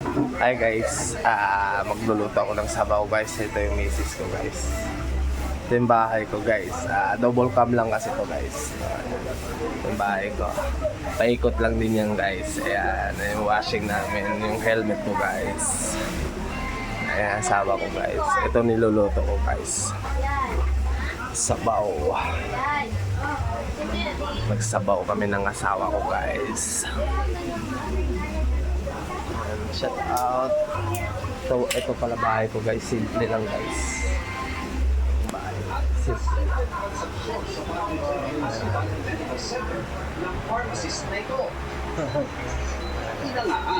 Hi guys, magluluto ako ng sabaw guys. Ito yung misis ko guys. Ito yung bahay ko guys. Double cam lang kasi to guys. Ito yung bahay ko. Paikot lang din yan guys. Ayan, yung washing namin, yung helmet ko guys. Ayan, sabaw ko guys. Ito niluluto ko guys. Sabaw. Nagsabaw kami ng asawa ko guys. Shout out. So, ito pala bahay ko guys. Simple lang guys. Bahay. Simple lang.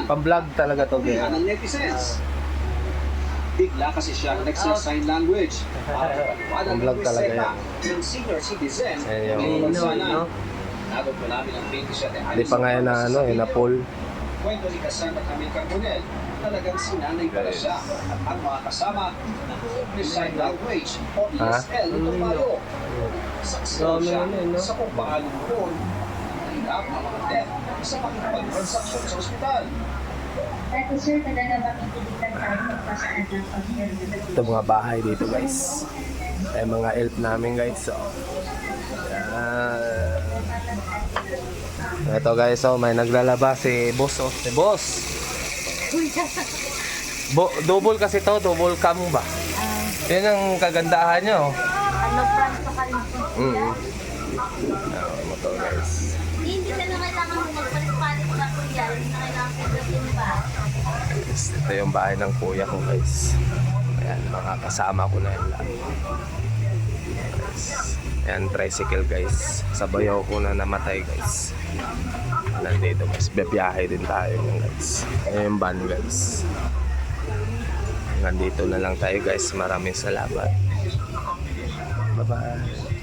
Pang-vlog talaga to guys. Bigla kasi siya nagsa-sign language. Pang-vlog talaga yan. Yung senior citizen, Ayun. nagot mo namin ang 27 Hindi pa nga yan na ano na pool. Kwento ni Cassandra Camille Carbonell, talagang sinanay pala siya at ang mga kasama ng sign language o ESL nito tayo. Saksiyan siya sa kung paano noon hirap ang mga death sa makikipag-transaction sa ospital. Ito sir, talaga makikiligtan tayo magpasaan ng pag-health. Ito mga bahay dito guys. Ay mga elf namin guys. So, ito guys, so may naglalaba si boss. Oh. Si boss. Double kasi to, double cam ba? Yan ang kagandahan nyo. Ano, pranto ka rin po sila? Ano to guys. Hindi ka na kailangan mo magpalit-palit na kuya. Hindi na kailangan pagdating ba? Ito yung bahay ng kuya ko guys. Ayan, mga kasama ko na yan lang. Ayan, tricycle guys. Sabayaw ko na namatay guys. Nandito guys. Bibiyahe din tayo guys. Ayan yung van guys. Nandito na lang tayo guys. Maraming salamat. Bye bye.